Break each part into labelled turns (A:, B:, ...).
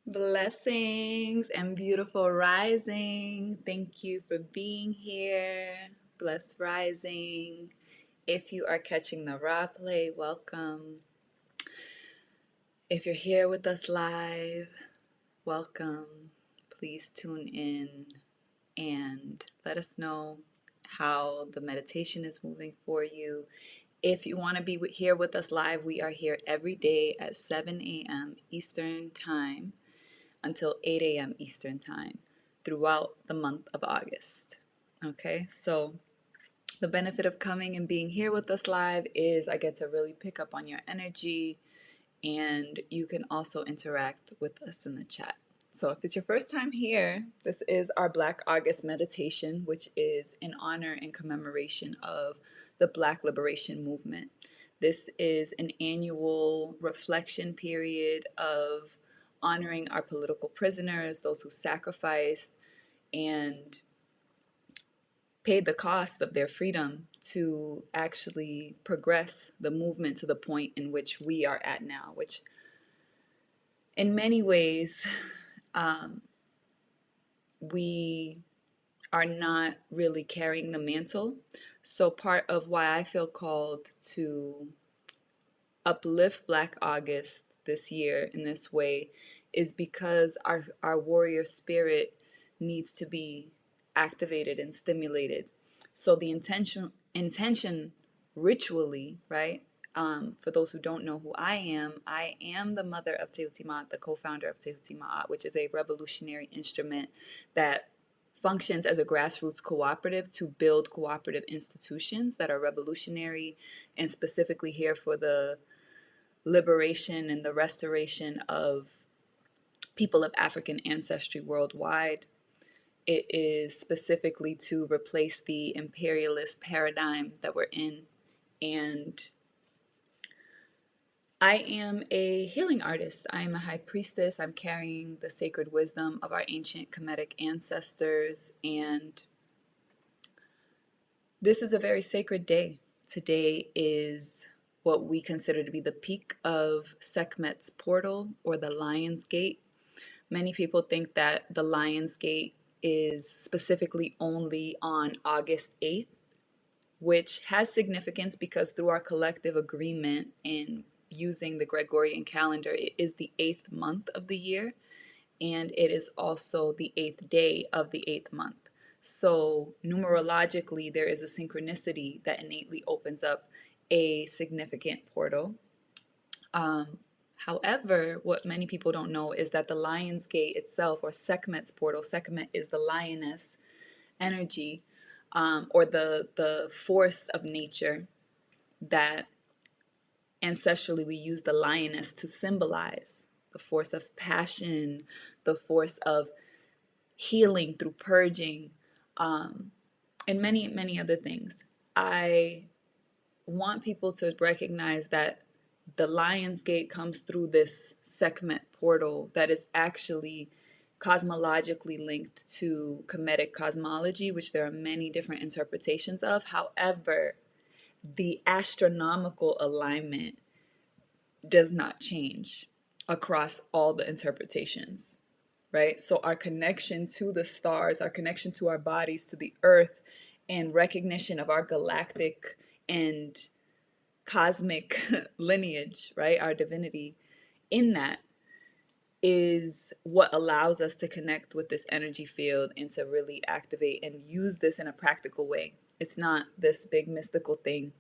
A: Blessings and beautiful rising. Thank you for being here. Blessed rising. If you are catching the raw play, welcome. If you're here with us live, welcome. Please tune in and let us know how the meditation is moving for you. If you want to be here with us live, we are here every day at 7 a.m. Eastern Time until 8 a.m. Eastern Time throughout the month of August. Okay, so the benefit of coming and being here with us live is I get to really pick up on your energy, and you can also interact with us in the chat. So if it's your first time here, this is our Black August meditation, which is in honor and commemoration of the Black Liberation Movement. This is an annual reflection period of honoring our political prisoners, those who sacrificed and paid the cost of their freedom to actually progress the movement to the point in which we are at now, which in many ways we are not really carrying the mantle. So part of why I feel called to uplift Black August this year in this way is because our warrior spirit needs to be activated and stimulated. So the intention ritually, right? For those who don't know who I am the mother of Tehuti Ma'at, the co-founder of Tehuti Ma'at, which is a revolutionary instrument that functions as a grassroots cooperative to build cooperative institutions that are revolutionary and specifically here for the liberation and the restoration of people of African ancestry worldwide. It is specifically to replace the imperialist paradigm that we're in. And I am a healing artist. I am a high priestess. I'm carrying the sacred wisdom of our ancient Kemetic ancestors. And this is a very sacred day. Today is what we consider to be the peak of Sekhmet's portal, or the Lion's Gate. Many people think that the Lion's Gate is specifically only on August 8th, which has significance because through our collective agreement in using the Gregorian calendar, it is the 8th month of the year, and it is also the 8th day of the 8th month. So numerologically, there is a synchronicity that innately opens up a significant portal. However, what many people don't know is that the Lion's Gate itself, or Sekhmet's portal, Sekhmet is the lioness energy, or the force of nature that ancestrally we use the lioness to symbolize, the force of passion, the force of healing through purging, and many, many other things. I want people to recognize that the Lion's Gate comes through this Sekhmet portal that is actually cosmologically linked to Kemetic cosmology, which there are many different interpretations of. However, the astronomical alignment does not change across all the interpretations, right? So our connection to the stars, our connection to our bodies, to the earth, and recognition of our galactic and cosmic lineage, right? Our divinity in that is what allows us to connect with this energy field and to really activate and use this in a practical way. It's not this big mystical thing.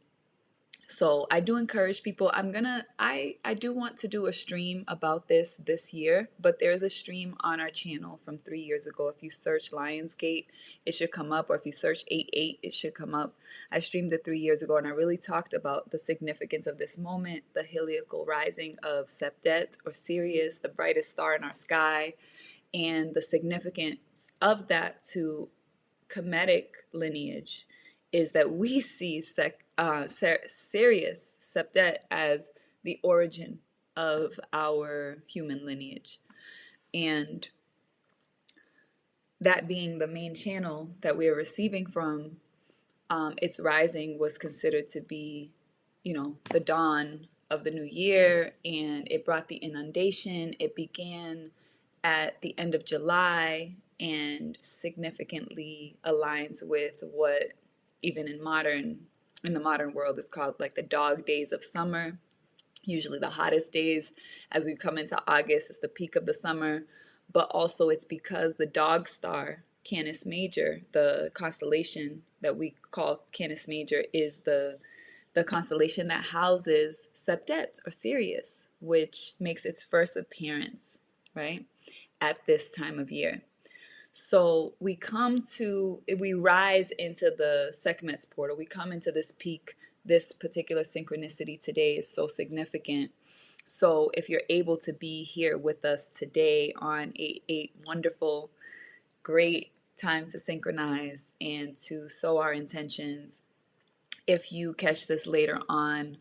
A: So I do encourage people. I do want to do a stream about this year, but there's a stream on our channel from 3 years ago. If you search Lionsgate, it should come up, or if you search 88, it should come up. I streamed it 3 years ago, and I really talked about the significance of this moment, the heliacal rising of Septet, or Sirius, the brightest star in our sky, and the significance of that to Kemetic lineage is that we see Sirius, Septet, as the origin of our human lineage. And that being the main channel that we are receiving from, its rising was considered to be, the dawn of the new year, and it brought the inundation. It began at the end of July and significantly aligns with what even in the modern world is called like the dog days of summer. Usually the hottest days as we come into August is the peak of the summer, but also it's because the dog star Canis Major, the constellation that we call Canis Major, is the constellation that houses Septet or Sirius, which makes its first appearance, right, at this time of year. So we rise into the Sekhmet's portal. We come into this peak. This particular synchronicity today is so significant. So if you're able to be here with us today on a wonderful, great time to synchronize and to sow our intentions, if you catch this later on,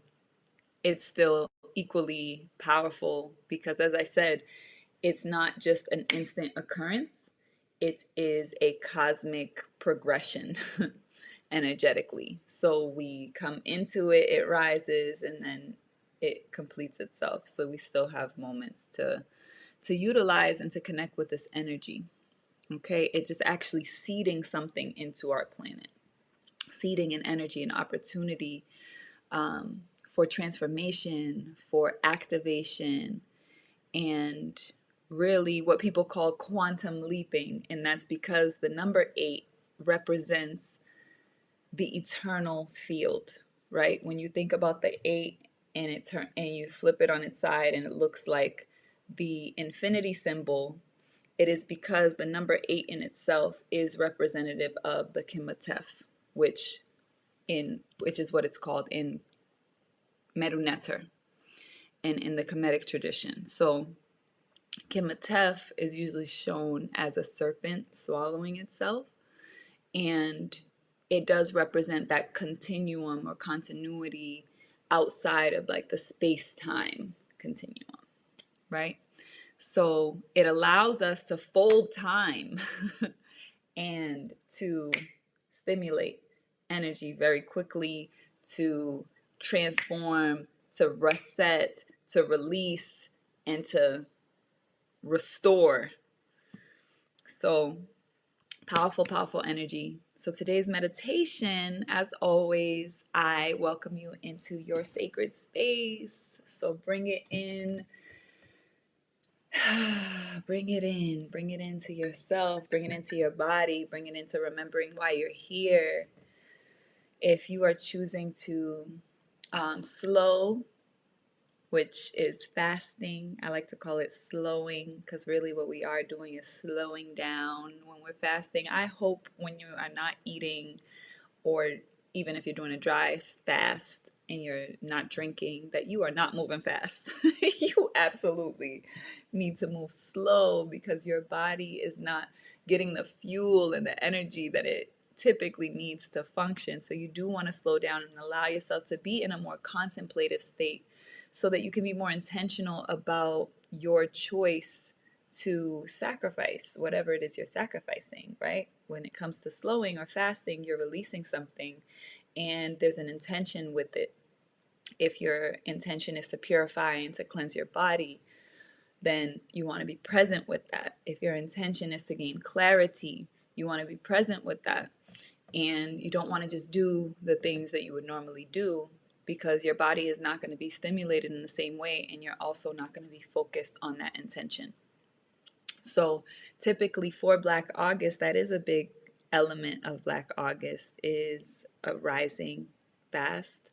A: it's still equally powerful because, as I said, it's not just an instant occurrence, it is a cosmic progression energetically. So we come into it, it rises, and then it completes itself. So we still have moments to utilize and to connect with this energy. Okay, it is actually seeding something into our planet, seeding an energy, an opportunity for transformation, for activation, and really what people call quantum leaping. And that's because the number 8 represents the eternal field, right? When you think about the 8 and and you flip it on its side and it looks like the infinity symbol, it is because the number 8 in itself is representative of the Kemetef, which is what it's called in Meru Neter and in the Kemetic tradition. So Kemetef is usually shown as a serpent swallowing itself, and it does represent that continuum or continuity outside of like the space-time continuum, right? So it allows us to fold time and to stimulate energy very quickly, to transform, to reset, to release, and to restore. So powerful, powerful energy. So today's meditation, as always, I welcome you into your sacred space. So bring it in. Bring it into yourself, bring it into your body, bring it into remembering why you're here. If you are choosing to slow, which is fasting, I like to call it slowing, because really what we are doing is slowing down when we're fasting. I hope when you are not eating, or even if you're doing a dry fast and you're not drinking, that you are not moving fast. You absolutely need to move slow because your body is not getting the fuel and the energy that it typically needs to function. So you do want to slow down and allow yourself to be in a more contemplative state so that you can be more intentional about your choice to sacrifice whatever it is you're sacrificing, right? When it comes to slowing or fasting, you're releasing something and there's an intention with it. If your intention is to purify and to cleanse your body, then you want to be present with that. If your intention is to gain clarity, you want to be present with that. And you don't want to just do the things that you would normally do because your body is not going to be stimulated in the same way, and you're also not going to be focused on that intention. So typically for Black August, that is a big element of Black August, is a rising fast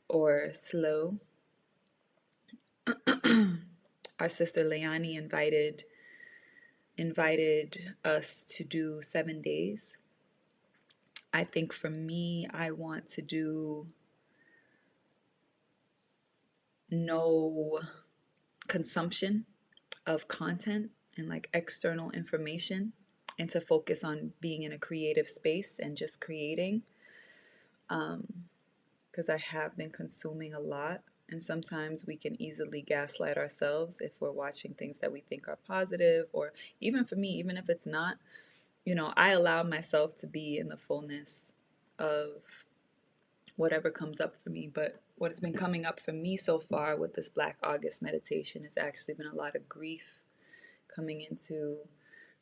A: or slow. Our sister Leani invited us to do 7 days. I think for me, I want to do no consumption of content and like external information, and to focus on being in a creative space and just creating, because I have been consuming a lot, and sometimes we can easily gaslight ourselves if we're watching things that we think are positive, or even for me, even if it's not, I allow myself to be in the fullness of whatever comes up for me. But what has been coming up for me so far with this Black August meditation has actually been a lot of grief coming into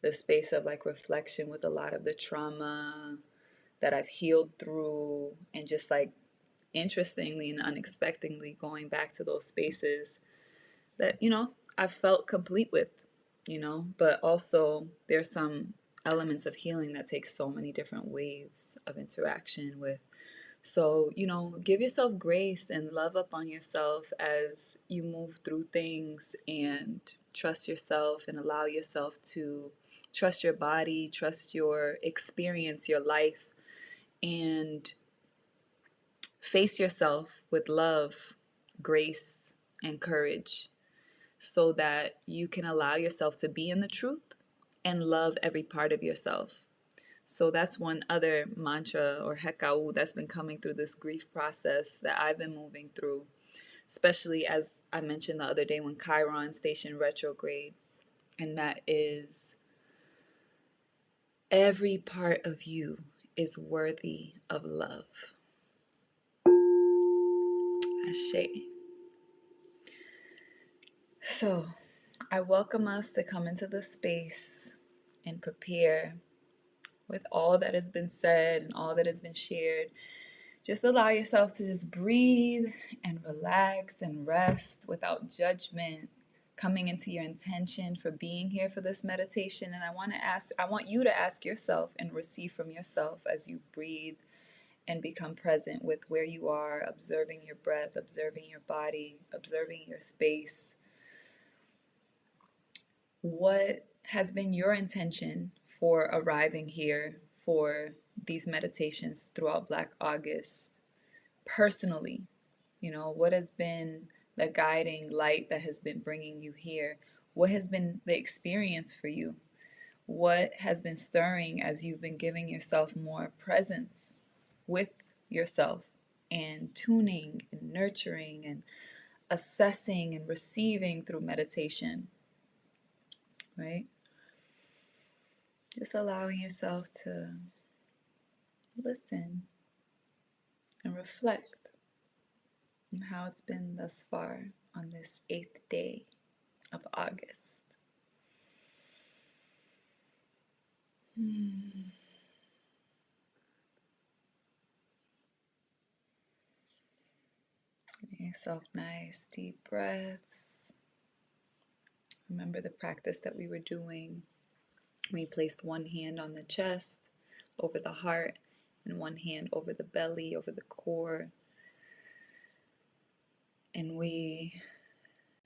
A: the space of like reflection with a lot of the trauma that I've healed through, and just like interestingly and unexpectedly going back to those spaces that, I felt complete with, but also there's some elements of healing that take so many different waves of interaction with. So, give yourself grace and love up on yourself as you move through things, and trust yourself and allow yourself to trust your body, trust your experience, your life, and face yourself with love, grace, and courage, so that you can allow yourself to be in the truth and love every part of yourself. So that's one other mantra or hekau that's been coming through this grief process that I've been moving through, especially as I mentioned the other day when Chiron stationed retrograde. And that is, every part of you is worthy of love. Ashe. So I welcome us to come into this space and prepare with all that has been said and all that has been shared. Just allow yourself to just breathe and relax and rest without judgment, coming into your intention for being here for this meditation. And I want you to ask yourself and receive from yourself as you breathe and become present with where you are, observing your breath, observing your body, observing your space. What has been your intention for arriving here for these meditations throughout Black August? Personally, what has been the guiding light that has been bringing you here? What has been the experience for you? What has been stirring as you've been giving yourself more presence with yourself, and tuning and nurturing and assessing and receiving through meditation, right? Just allowing yourself to listen and reflect on how it's been thus far on this 8th day of August. Giving yourself nice deep breaths. Remember the practice that we were doing. We placed one hand on the chest, over the heart, and one hand over the belly, over the core. And we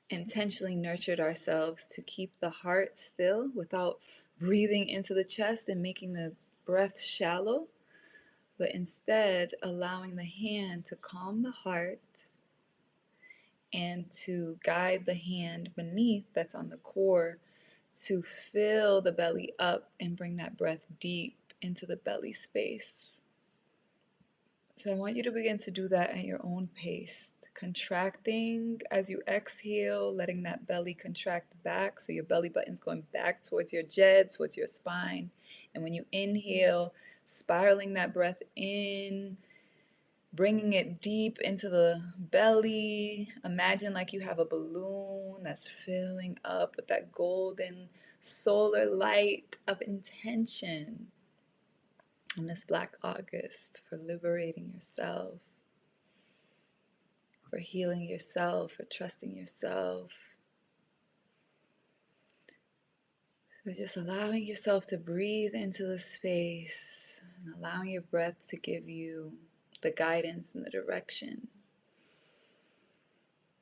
A: intentionally nurtured ourselves to keep the heart still without breathing into the chest and making the breath shallow, but instead allowing the hand to calm the heart and to guide the hand beneath, that's on the core, to fill the belly up and bring that breath deep into the belly space. So I want you to begin to do that at your own pace, contracting as you exhale, letting that belly contract back, so your belly button's going back towards your jed, towards your spine. And when you inhale, spiraling that breath in, bringing it deep into the belly. Imagine like you have a balloon that's filling up with that golden solar light of intention on this Black August, for liberating yourself, for healing yourself, for trusting yourself. So just allowing yourself to breathe into the space and allowing your breath to give you the guidance and the direction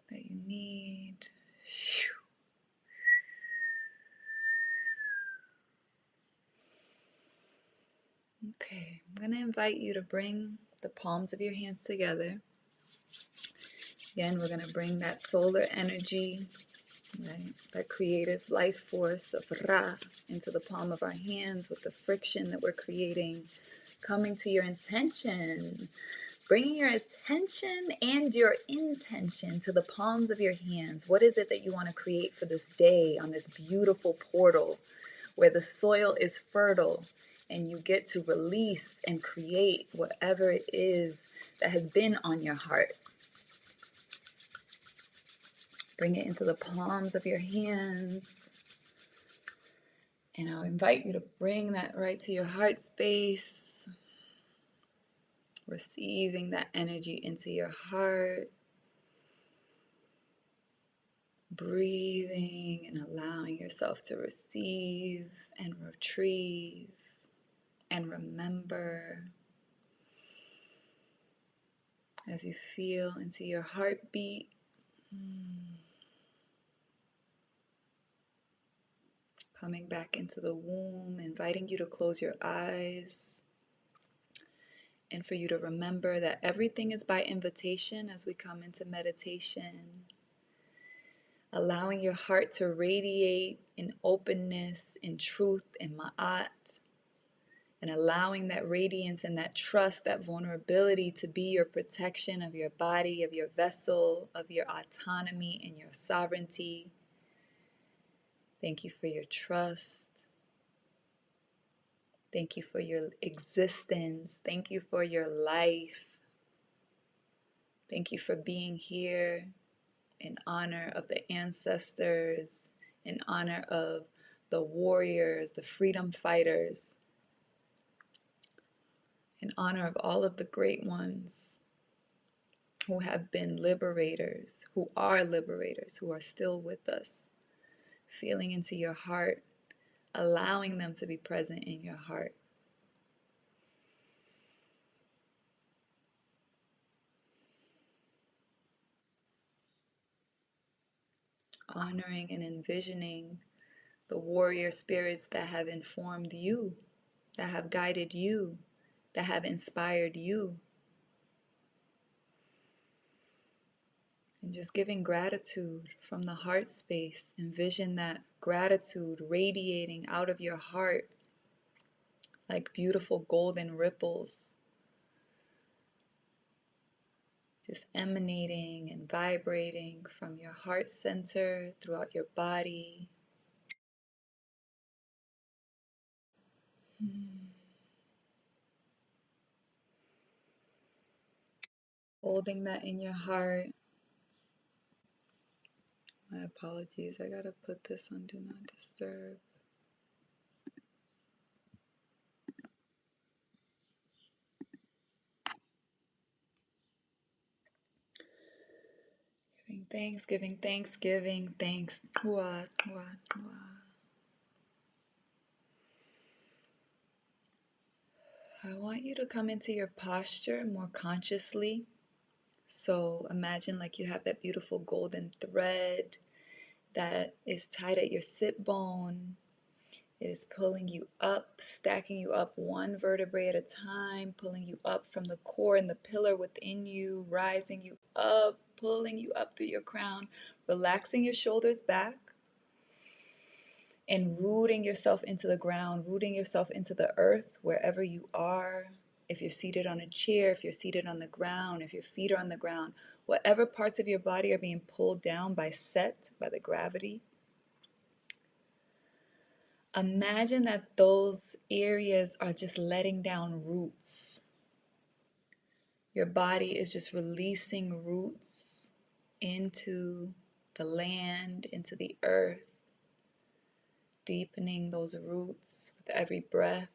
A: that you need. Okay, I'm going to invite you to bring the palms of your hands together. Again, we're going to bring that solar energy, right, that creative life force of Ra into the palm of our hands with the friction that we're creating, coming to your intention, bringing your attention and your intention to the palms of your hands. What is it that you want to create for this day on this beautiful portal where the soil is fertile and you get to release and create whatever it is that has been on your heart? Bring it into the palms of your hands. And I'll invite you to bring that right to your heart space, receiving that energy into your heart, breathing and allowing yourself to receive and retrieve and remember as you feel into your heartbeat. Coming back into the womb, inviting you to close your eyes and for you to remember that everything is by invitation as we come into meditation. Allowing your heart to radiate in openness, in truth, in ma'at, and allowing that radiance and that trust, that vulnerability to be your protection of your body, of your vessel, of your autonomy and your sovereignty. Thank you for your trust. Thank you for your existence. Thank you for your life. Thank you for being here in honor of the ancestors, in honor of the warriors, the freedom fighters, in honor of all of the great ones who have been liberators, who are still with us, feeling into your heart, allowing them to be present in your heart. Honoring and envisioning the warrior spirits that have informed you, that have guided you, that have inspired you. And just giving gratitude from the heart space. Envision that gratitude radiating out of your heart like beautiful golden ripples, just emanating and vibrating from your heart center throughout your body. Holding that in your heart. My apologies, I gotta put this on Do Not Disturb. Thanksgiving, Thanksgiving, thanks. Hua, hua, hua. I want you to come into your posture more consciously. So imagine like you have that beautiful golden thread that is tied at your sit bone. It is pulling you up, stacking you up one vertebrae at a time, pulling you up from the core and the pillar within you, rising you up, pulling you up through your crown, relaxing your shoulders back, and rooting yourself into the ground, rooting yourself into the earth wherever you are. If you're seated on a chair, if you're seated on the ground, if your feet are on the ground, whatever parts of your body are being pulled down by set, by the gravity, imagine that those areas are just letting down roots. Your body is just releasing roots into the land, into the earth, deepening those roots with every breath.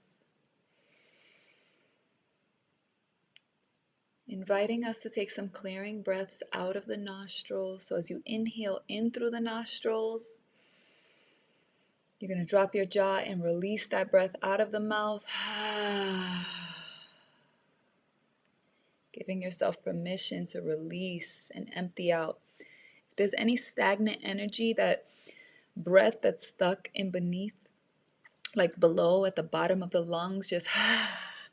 A: Inviting us to take some clearing breaths out of the nostrils. So as you inhale in through the nostrils, you're going to drop your jaw and release that breath out of the mouth. Giving yourself permission to release and empty out. If there's any stagnant energy, that breath that's stuck in beneath, like below at the bottom of the lungs, just huff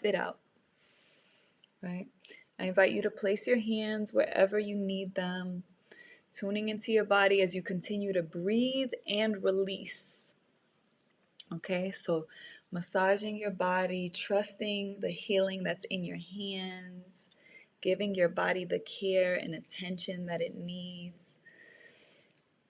A: it out, right? I invite you to place your hands wherever you need them, tuning into your body as you continue to breathe and release. Okay, so massaging your body, trusting the healing that's in your hands, giving your body the care and attention that it needs.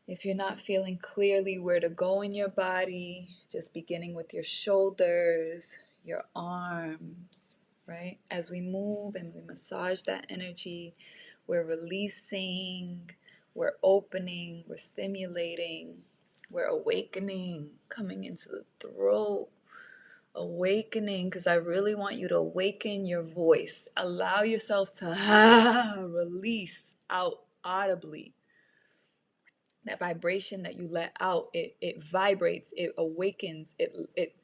A: If you're not feeling clearly where to go in your body, just beginning with your shoulders, your arms, right? As we move and we massage that energy, we're releasing, we're opening, we're stimulating, We're awakening, coming into the throat, awakening, because I really want you to awaken your voice. Allow yourself to release out audibly. That vibration that you let out, it vibrates, it awakens, it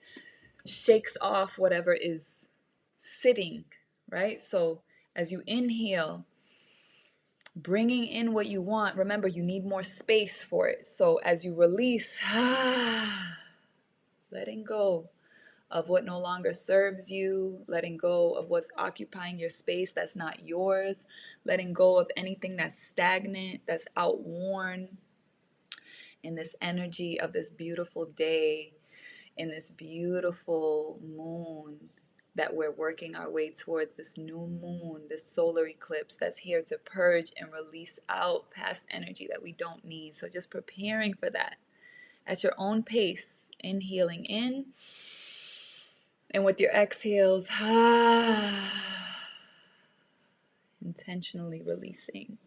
A: shakes off whatever is sitting, right? So as you inhale, bringing in what you want, remember you need more space for it. So as you release, letting go of what no longer serves you, letting go of what's occupying your space that's not yours, letting go of anything that's stagnant, that's outworn, in this energy of this beautiful day, in this beautiful moon that we're working our way towards, this new moon, this solar eclipse that's here to purge and release out past energy that we don't need. So just preparing for that at your own pace, inhaling in, and with your exhales, intentionally releasing.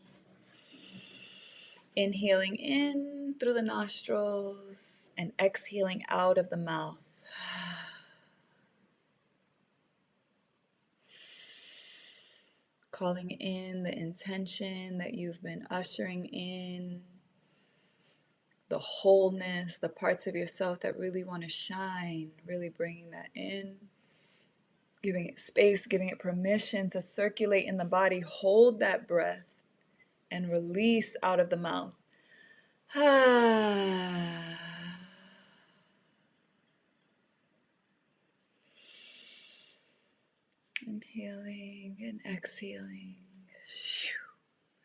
A: Inhaling in through the nostrils and exhaling out of the mouth. Calling in the intention that you've been ushering in, the wholeness, the parts of yourself that really want to shine, really bringing that in, giving it space, giving it permission to circulate in the body. Hold that breath and release out of the mouth. Inhaling and exhaling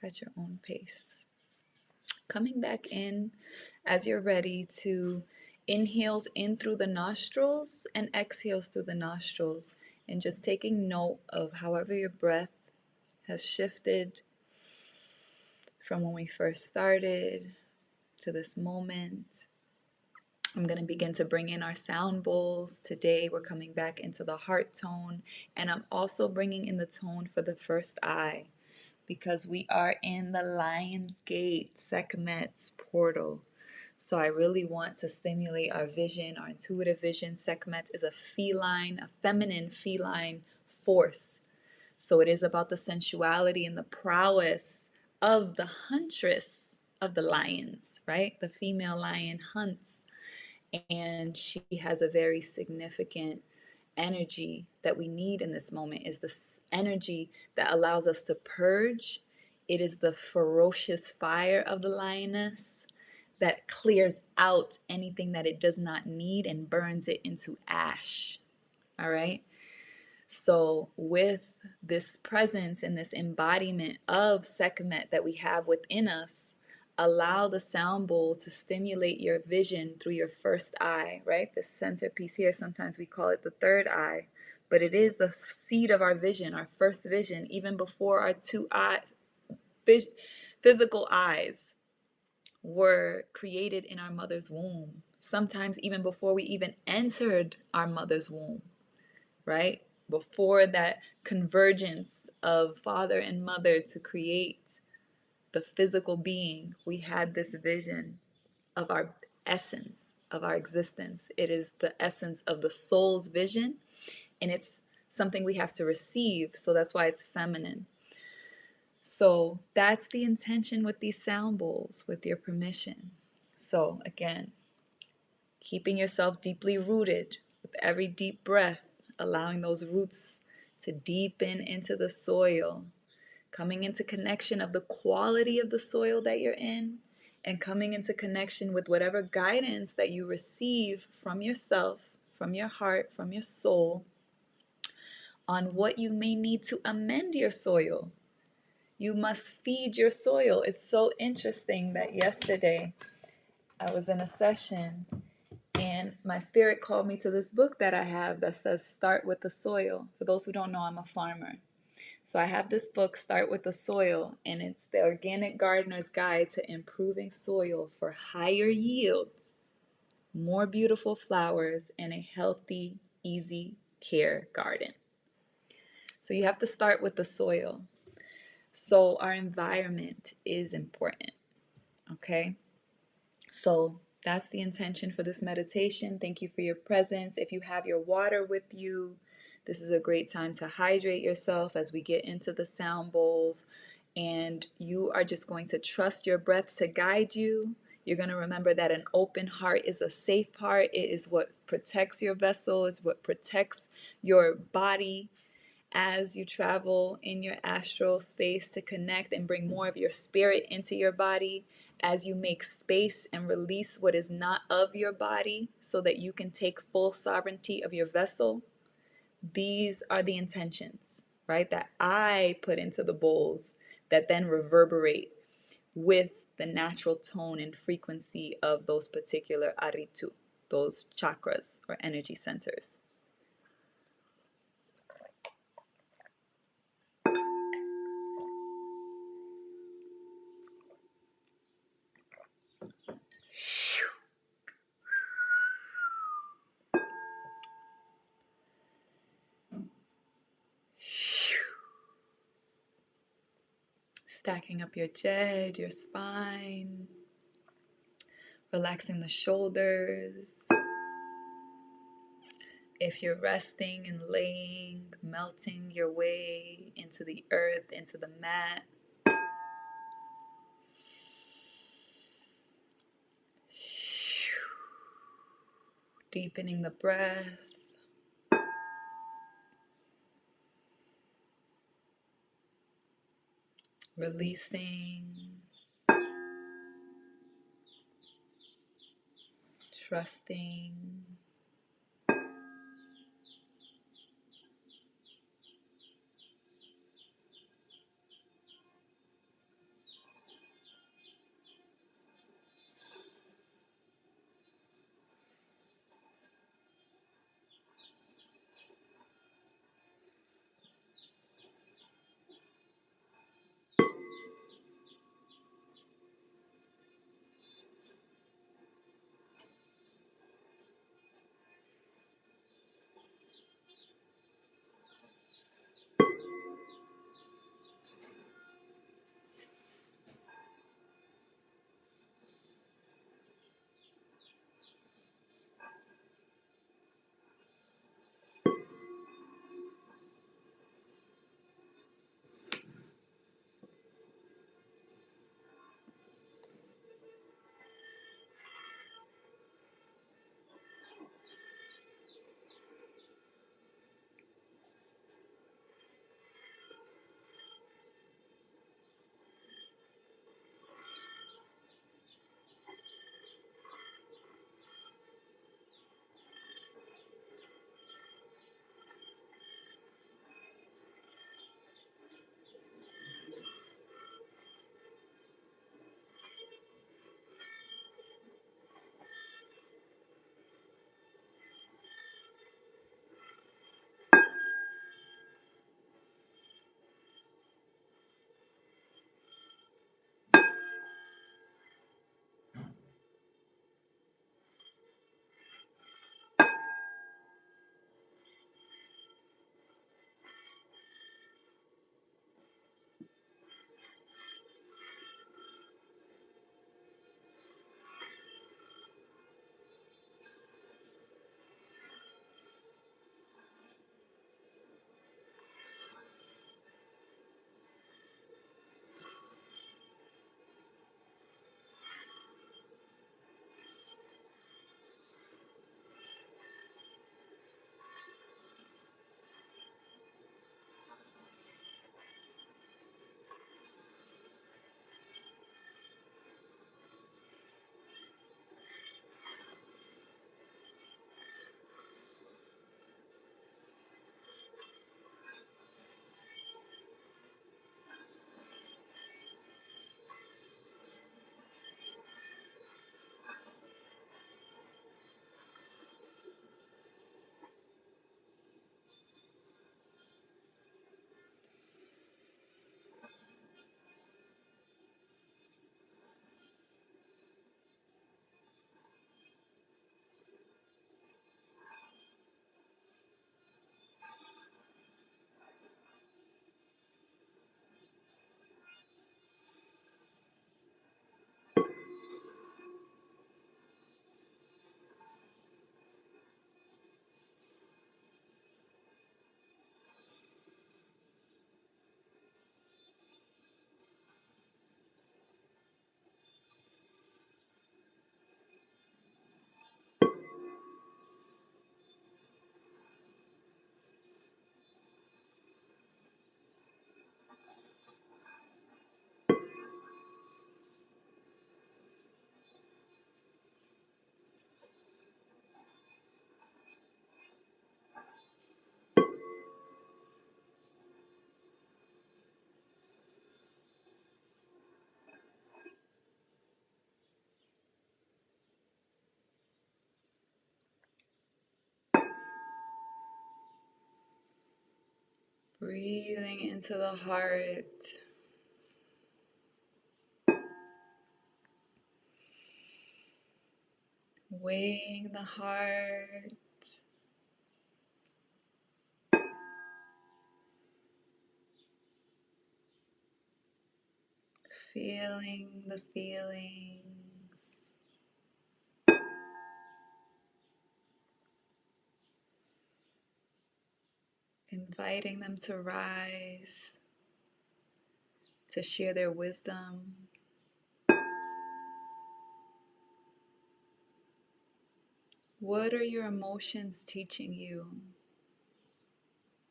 A: at your own pace. Coming back in as you're ready to inhales in through the nostrils and exhales through the nostrils, and just taking note of however your breath has shifted from when we first started to this moment. I'm going to begin to bring in our sound bowls. Today we're coming back into the heart tone, and I'm also bringing in the tone for the first eye, because we are in the Lion's Gate, Sekhmet's portal. So I really want to stimulate our vision, our intuitive vision. Sekhmet is a feline, a feminine feline force. So it is about the sensuality and the prowess of the huntress of the lions, right? The female lion hunts, and she has a very significant energy that we need in this moment. Is this energy that allows us to purge. It is the ferocious fire of the lioness that clears out anything that it does not need and burns it into ash. All right. So with this presence and this embodiment of Sekhmet that we have within us, allow the sound bowl to stimulate your vision through your first eye, right? The centerpiece here, sometimes we call it the third eye, but it is the seed of our vision, our first vision, even before our physical eyes were created in our mother's womb. Sometimes even before we even entered our mother's womb, right? Before that convergence of father and mother to create the physical being, we had this vision of our essence, of our existence. It is the essence of the soul's vision, and it's something we have to receive. So that's why it's feminine. So that's the intention with these sound bowls, with your permission. So again, keeping yourself deeply rooted with every deep breath, allowing those roots to deepen into the soil, coming into connection of the quality of the soil that you're in, and coming into connection with whatever guidance that you receive from yourself, from your heart, from your soul, on what you may need to amend your soil. You must feed your soil. It's so interesting that yesterday I was in a session and my spirit called me to this book that I have that says Start with the Soil. For those who don't know, I'm a farmer. So I have this book, Start with the Soil, and it's the Organic Gardener's Guide to Improving Soil for Higher Yields, More Beautiful Flowers, and a Healthy, Easy Care Garden. So you have to start with the soil. So our environment is important, okay? So That's the intention for this meditation. Thank you for your presence. If you have your water with you, this is a great time to hydrate yourself as we get into the sound bowls. And you are just going to trust your breath to guide you. You're going to remember that an open heart is a safe heart. It is what protects your vessel, is what protects your body as you travel in your astral space to connect and bring more of your spirit into your body, as you make space and release what is not of your body so that you can take full sovereignty of your vessel. These are the intentions, right, that I put into the bowls that then reverberate with the natural tone and frequency of those particular aritu, those chakras or energy centers. Stacking up your head, your spine, relaxing the shoulders. If you're resting and laying, melting your way into the earth, into the mat. Deepening the breath. Releasing. Trusting. Breathing into the heart. Weighing the heart. Feeling the feelings. Inviting them to rise, to share their wisdom. What are your emotions teaching you?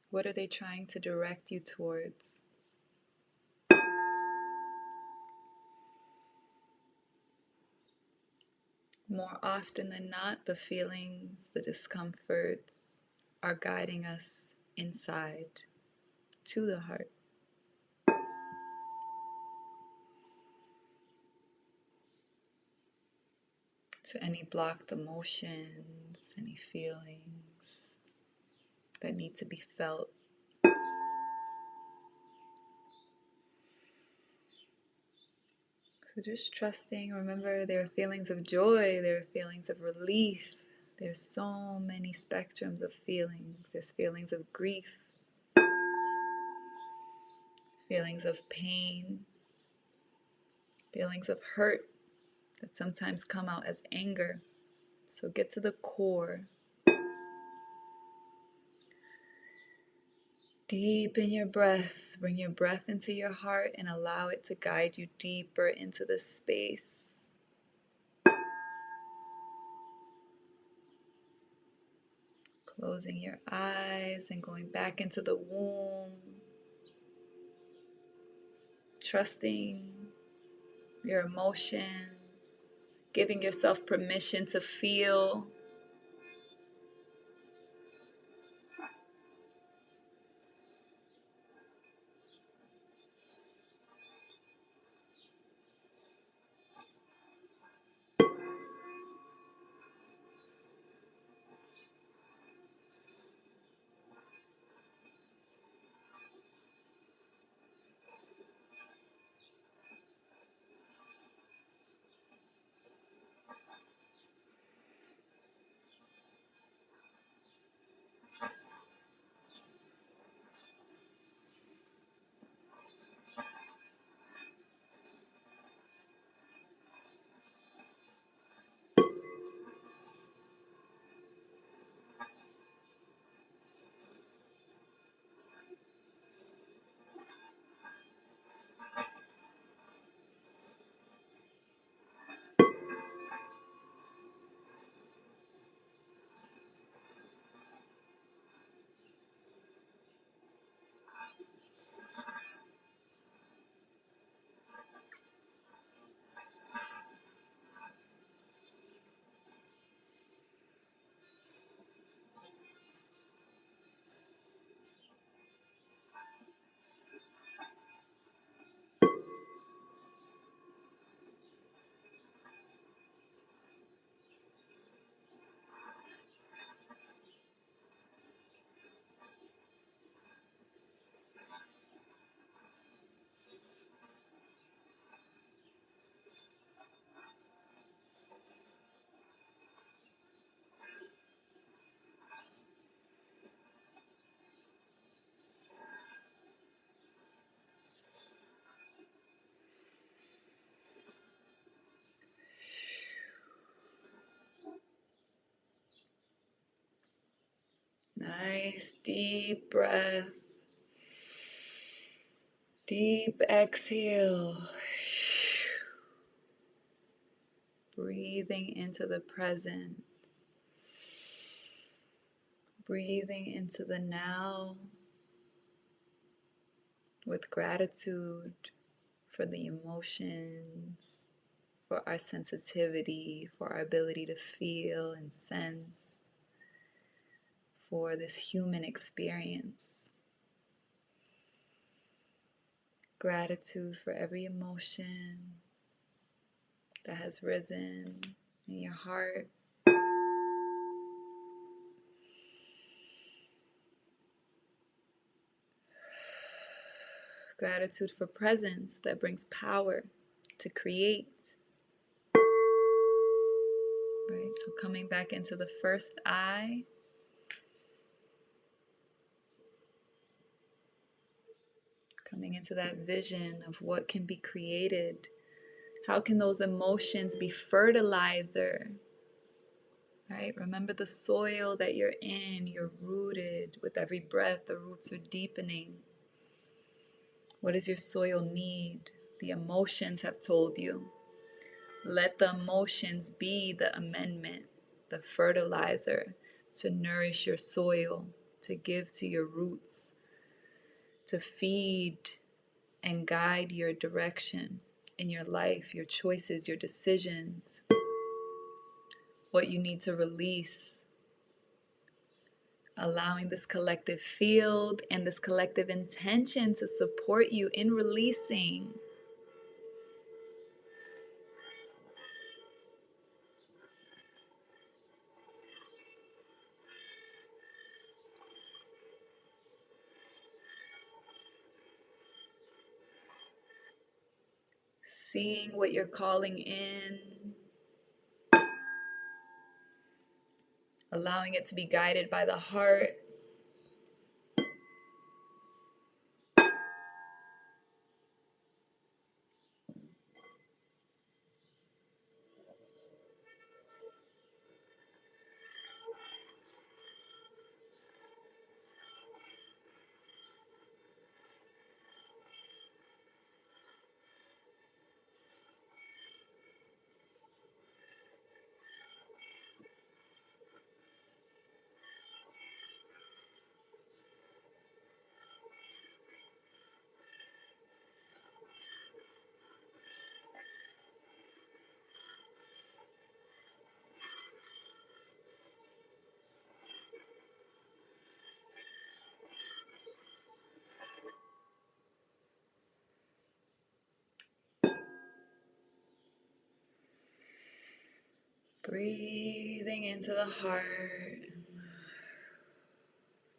A: What are they trying to direct you towards? More often than not, the feelings, the discomforts are guiding us inside to the heart. To any blocked emotions, any feelings that need to be felt. So just trusting, remember there are feelings of joy, there are feelings of relief. There's so many spectrums of feelings. There's feelings of grief, feelings of pain, feelings of hurt that sometimes come out as anger. So get to the core. Deepen your breath. Bring your breath into your heart and allow it to guide you deeper into the space. Closing your eyes and going back into the womb. Trusting your emotions. Giving yourself permission to feel. Nice deep breath. Deep exhale. Breathing into the present. Breathing into the now with gratitude for the emotions, for our sensitivity, for our ability to feel and sense, for this human experience. Gratitude for every emotion that has risen in your heart. Gratitude for presence that brings power to create. Right, so coming back into the first eye. Coming into that vision of what can be created. How can those emotions be fertilizer? Right? Remember the soil that you're in. You're rooted. With every breath, the roots are deepening. What does your soil need? The emotions have told you. Let the emotions be the amendment, the fertilizer to nourish your soil, to give to your roots, to feed and guide your direction in your life, your choices, your decisions, what you need to release. Allowing this collective field and this collective intention to support you in releasing. Seeing what you're calling in. Allowing it to be guided by the heart. Breathing into the heart.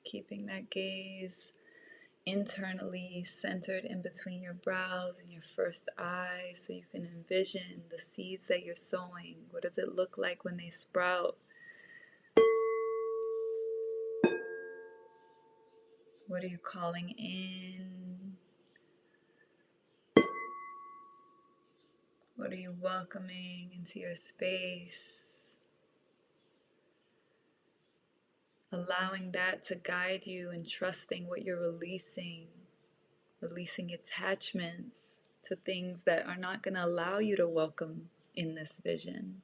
A: Keeping that gaze internally centered in between your brows and your first eye so you can envision the seeds that you're sowing. What does it look like when they sprout? What are you calling in? What are you welcoming into your space? Allowing that to guide you and trusting what you're releasing. Releasing attachments to things that are not going to allow you to welcome in this vision.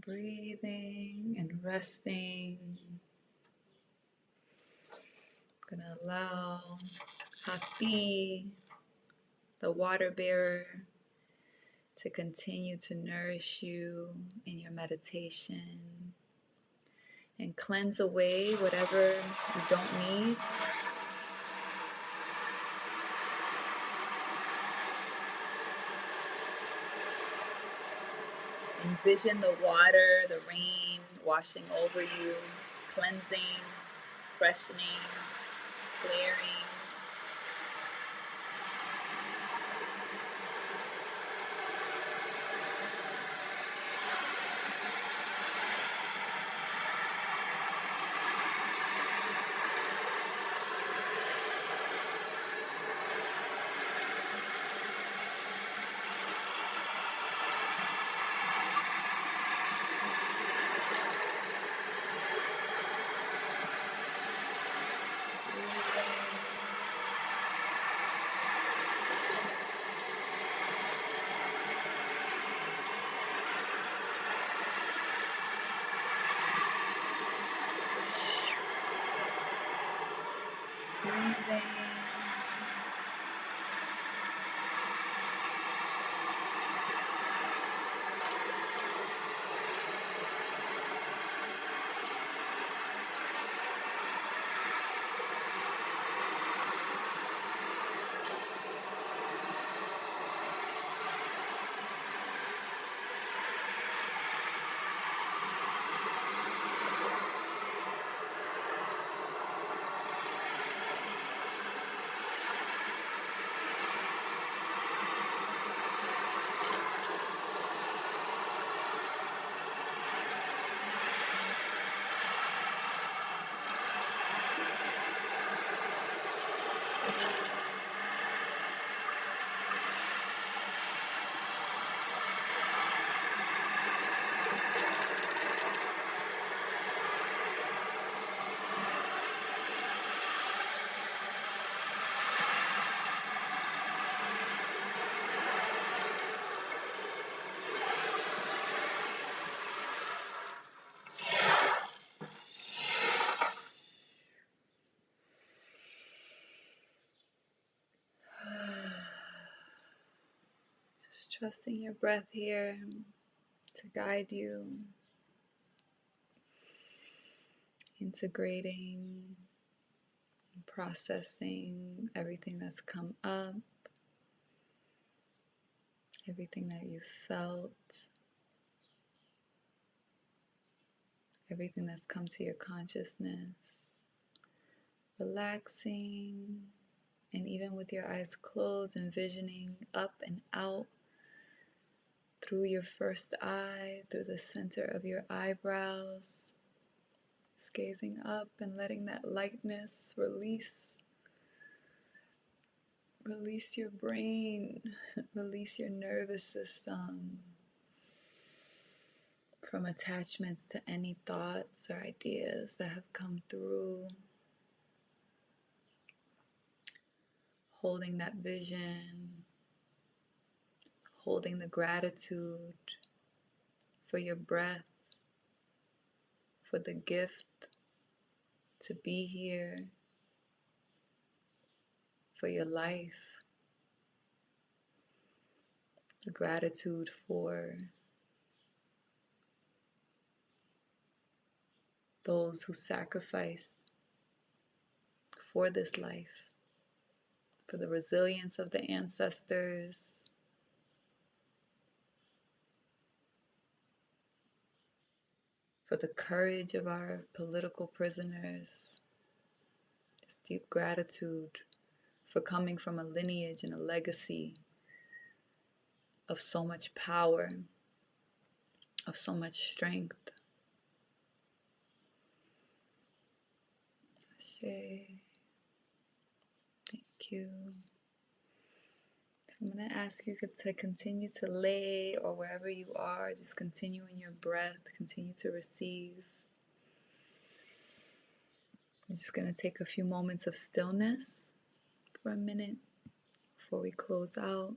A: Breathing and resting. Gonna allow Happy, the water bearer, to continue to nourish you in your meditation and cleanse away whatever you don't need. Envision the water, the rain washing over you, cleansing, freshening, clearing. Just trusting your breath here to guide you, integrating, processing everything that's come up, everything that you felt, everything that's come to your consciousness, relaxing, and even with your eyes closed, envisioning up and out through your first eye, through the center of your eyebrows, just gazing up and letting that lightness release. Release your brain, release your nervous system from attachments to any thoughts or ideas that have come through. Holding that vision, holding the gratitude for your breath, for the gift to be here, for your life, the gratitude for those who sacrificed for this life, for the resilience of the ancestors, for the courage of our political prisoners. Just deep gratitude for coming from a lineage and a legacy of so much power, of so much strength. Ashe. Thank you. I'm going to ask you to continue to lay, or wherever you are, just continue in your breath, continue to receive. I'm just going to take a few moments of stillness for a minute before we close out.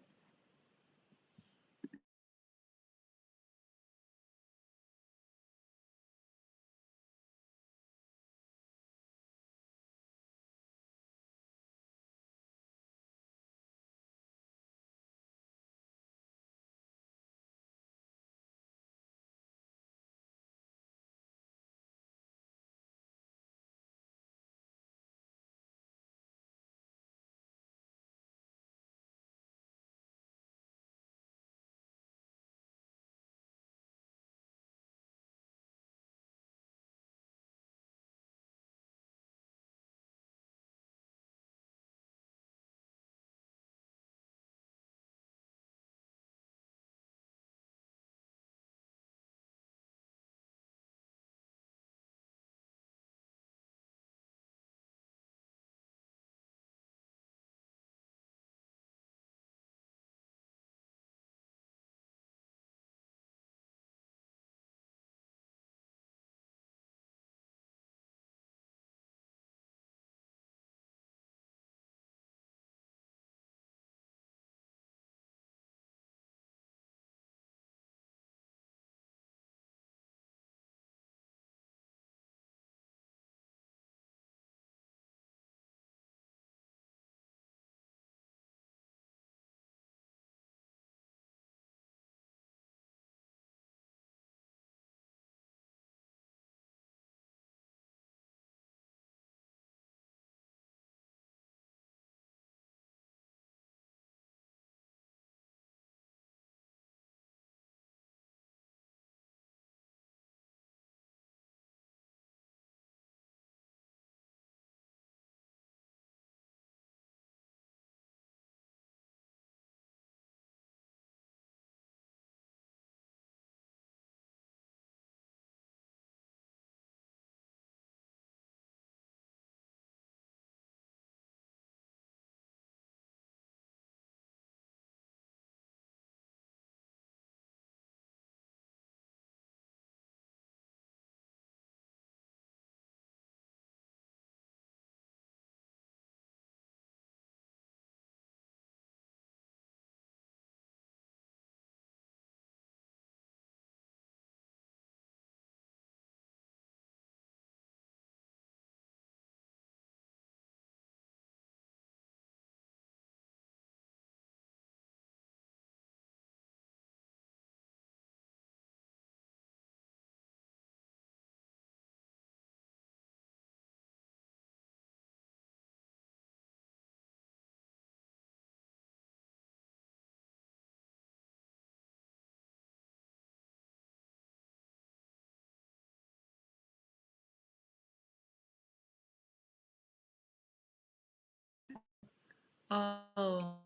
A: Oh,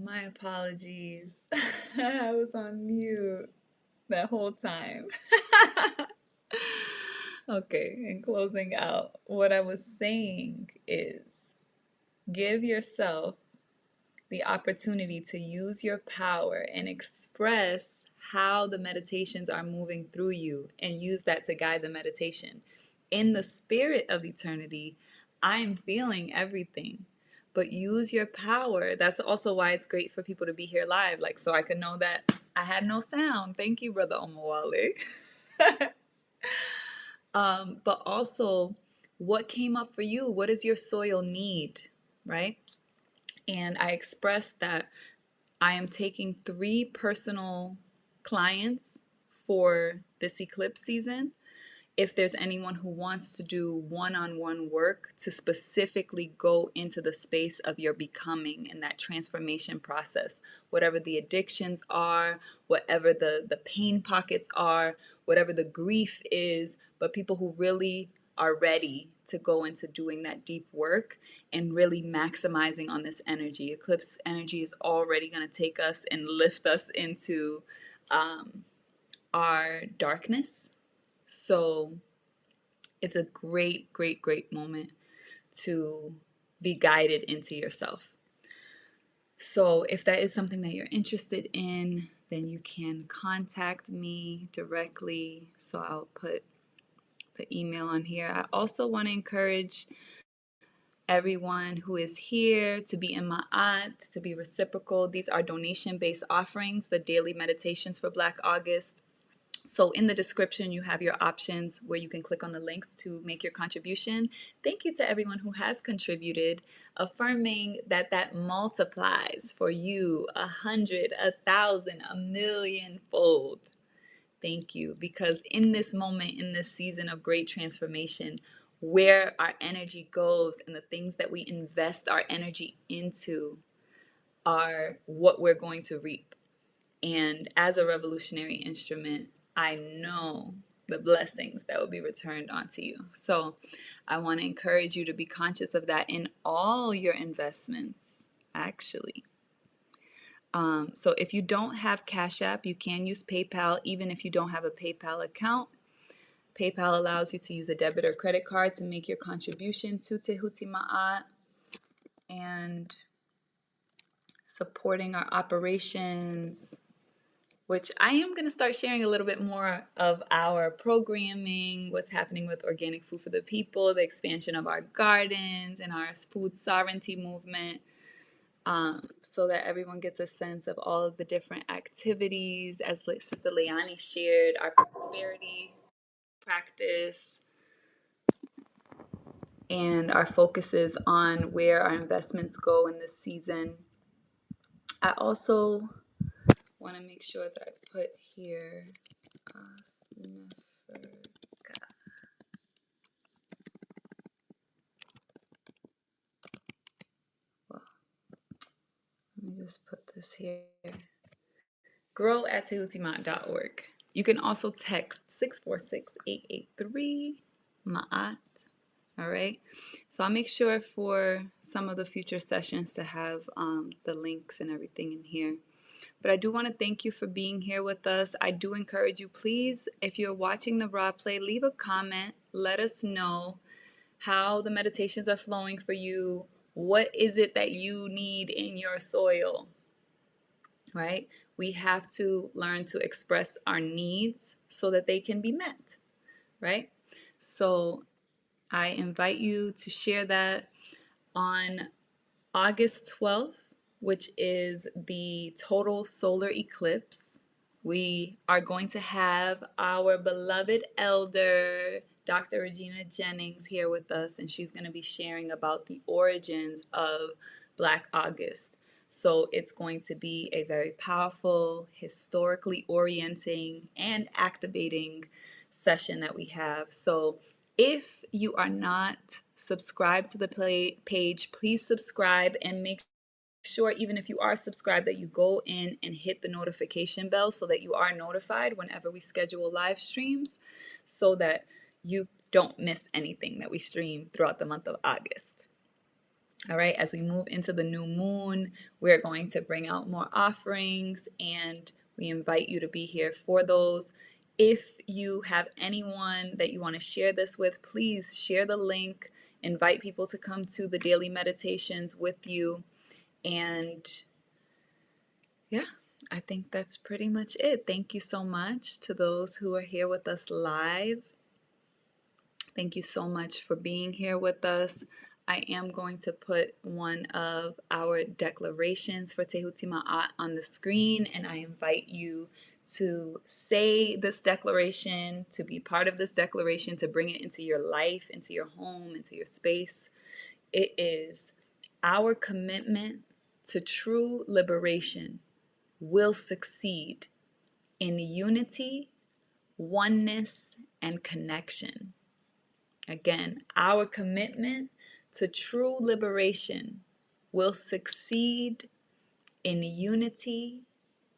A: my apologies. I was on mute that whole time. Okay, in closing out, what I was saying is give yourself the opportunity to use your power and express how the meditations are moving through you and use that to guide the meditation. In the spirit of eternity, I'm feeling everything. But use your power. That's also why it's great for people to be here live, like so I could know that I had no sound. Thank you, Brother Omawale. But also, what came up for you? What does your soil need? Right? And I expressed that I am taking 3 personal clients for this eclipse season. If there's anyone who wants to do one-on-one work to specifically go into the space of your becoming and that transformation process, whatever the addictions are, whatever the pain pockets are, whatever the grief is, but people who really are ready to go into doing that deep work and really maximizing on this energy. Eclipse energy is already going to take us and lift us into our darkness. So it's a great, great, great moment to be guided into yourself. So if that is something that you're interested in, then you can contact me directly. So I'll put the email on here. I also want to encourage everyone who is here to be in Ma'at, to be reciprocal. These are donation-based offerings, the daily meditations for Black August. So in the description, you have your options where you can click on the links to make your contribution. Thank you to everyone who has contributed, affirming that that multiplies for you 100, 1,000, a million fold. Thank you. Because in this moment, in this season of great transformation, where our energy goes and the things that we invest our energy into are what we're going to reap. And as a revolutionary instrument, I know the blessings that will be returned onto you. So I want to encourage you to be conscious of that in all your investments, actually. So if you don't have Cash App, you can use PayPal, even if you don't have a PayPal account. PayPal allows you to use a debit or credit card to make your contribution to Tehuti Ma'at and supporting our operations, which I am going to start sharing a little bit more of our programming, what's happening with Organic Food for the People, the expansion of our gardens, and our food sovereignty movement, so that everyone gets a sense of all of the different activities. As Sister Leani shared, our prosperity practice and our focuses on where our investments go in this season. I also want to make sure that I put here well, let me just put this here. grow@tehutimat.org. You can also text 646-883-MAAT. All right. So I'll make sure for some of the future sessions to have the links and everything in here. But I do want to thank you for being here with us. I do encourage you, please, if you're watching the raw play, leave a comment. Let us know how the meditations are flowing for you. What is it that you need in your soil? Right? We have to learn to express our needs so that they can be met. Right? So I invite you to share that on August 12th, which is the total solar eclipse. We are going to have our beloved elder, Dr. Regina Jennings, here with us, and she's going to be sharing about the origins of Black August. So it's going to be a very powerful, historically orienting, and activating session that we have. So if you are not subscribed to the page, please subscribe and make sure, even if you are subscribed, that you go in and hit the notification bell so that you are notified whenever we schedule live streams, so that you don't miss anything that we stream throughout the month of August. All right, as we move into the new moon, we're going to bring out more offerings, and we invite you to be here for those. If you have anyone that you want to share this with, please share the link, invite people to come to the daily meditations with you. And yeah, I think that's pretty much it. Thank you so much to those who are here with us live. Thank you so much for being here with us. I am going to put one of our declarations for Tehuti Ma'at on the screen, and I invite you to say this declaration, to be part of this declaration, to bring it into your life, into your home, into your space. It is our commitment to true liberation will succeed in unity, oneness, and connection. Again, our commitment to true liberation will succeed in unity,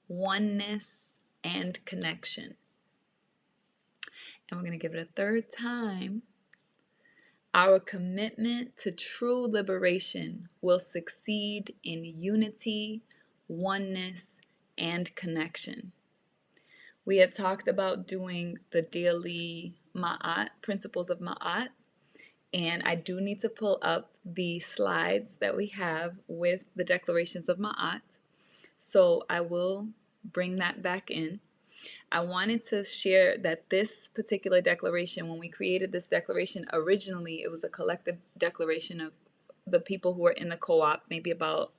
A: oneness, and connection. And we're going to give it a third time. Our commitment to true liberation will succeed in unity, oneness, and connection. We had talked about doing the daily Ma'at, principles of Ma'at, and I do need to pull up the slides that we have with the declarations of Ma'at. So I will bring that back in. I wanted to share that this particular declaration, when we created this declaration, originally it was a collective declaration of the people who were in the co-op, maybe about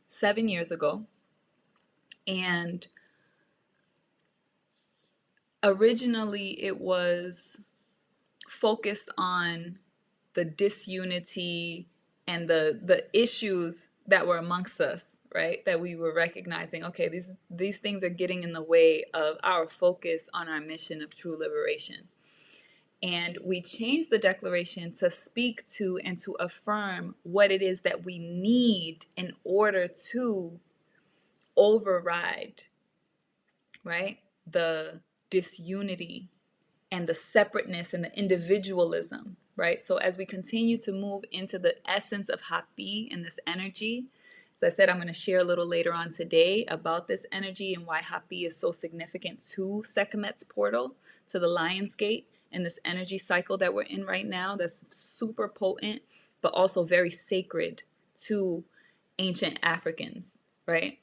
A: 7 years ago. And originally it was focused on the disunity and the issues that were amongst us, right? That we were recognizing, okay, these things are getting in the way of our focus on our mission of true liberation. And we changed the declaration to speak to and to affirm what it is that we need in order to override, right, the disunity and the separateness and the individualism, right? So as we continue to move into the essence of Hapi and this energy, as I said, I'm going to share a little later on today about this energy and why Hapi is so significant to Sekhmet's portal, to the Lion's Gate, and this energy cycle that we're in right now that's super potent, but also very sacred to ancient Africans, right?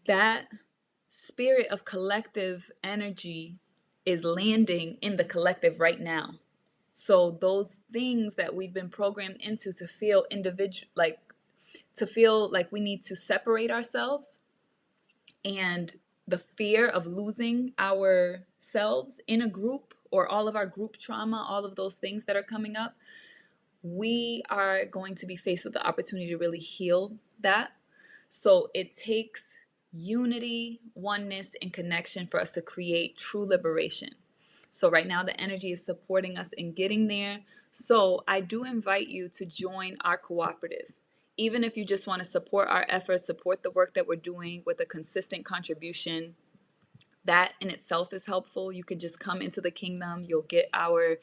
A: That spirit of collective energy is landing in the collective right now. So those things that we've been programmed into to feel like we need to separate ourselves, and the fear of losing ourselves in a group, or all of our group trauma, all of those things that are coming up, we are going to be faced with the opportunity to really heal that. So it takes unity, oneness, and connection for us to create true liberation. So right now the energy is supporting us in getting there. So I do invite you to join our cooperative. Even if you just want to support our efforts, support the work that we're doing with a consistent contribution, that in itself is helpful. You can just come into the kingdom. You'll get our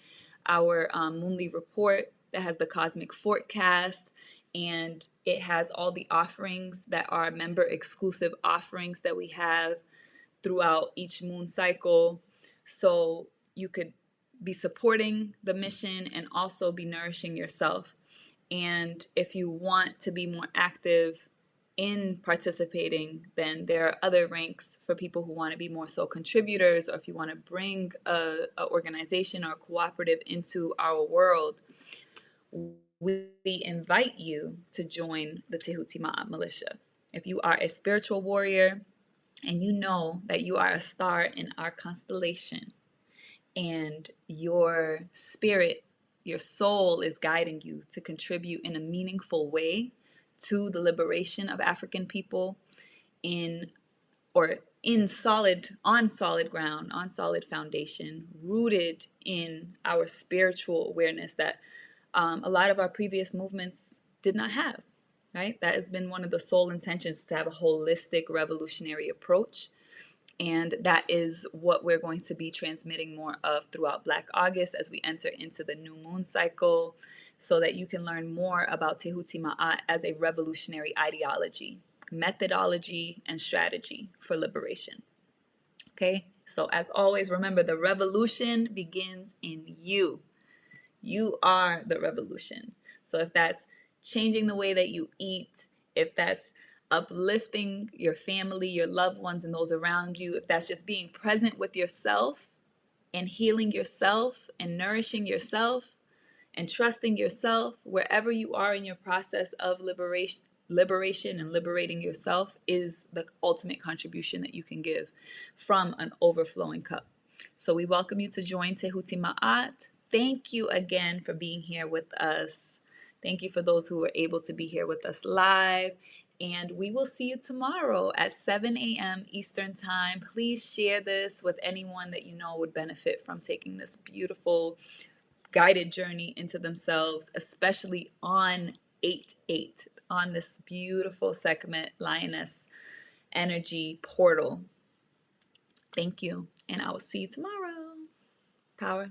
A: Moonly report that has the cosmic forecast, and it has all the offerings that are member exclusive offerings that we have throughout each moon cycle. So you could be supporting the mission and also be nourishing yourself. And if you want to be more active in participating, then there are other ranks for people who want to be more so contributors, or if you want to bring a organization or a cooperative into our world. We invite you to join the Tehuti Ma'at militia. If you are a spiritual warrior and you know that you are a star in our constellation, and your spirit, your soul is guiding you to contribute in a meaningful way to the liberation of African people in on solid ground, on solid foundation, rooted in our spiritual awareness that a lot of our previous movements did not have, right? That has been one of the sole intentions, to have a holistic revolutionary approach. And that is what we're going to be transmitting more of throughout Black August as we enter into the new moon cycle. so that you can learn more about Tehuti Ma'at as a revolutionary ideology, methodology, and strategy for liberation. Okay, so as always, remember the revolution begins in you. You are the revolution. So if that's changing the way that you eat, if that's uplifting your family, your loved ones, and those around you, if that's just being present with yourself and healing yourself and nourishing yourself and trusting yourself, wherever you are in your process of liberation and liberating yourself is the ultimate contribution that you can give from an overflowing cup. So we welcome you to join Tehuti Ma'at. Thank you again for being here with us. Thank you for those who were able to be here with us live. And we will see you tomorrow at 7 a.m. Eastern Time. Please share this with anyone that you know would benefit from taking this beautiful guided journey into themselves, especially on 8-8, on this beautiful Sekhmet Lioness energy portal. Thank you, and I will see you tomorrow. Power.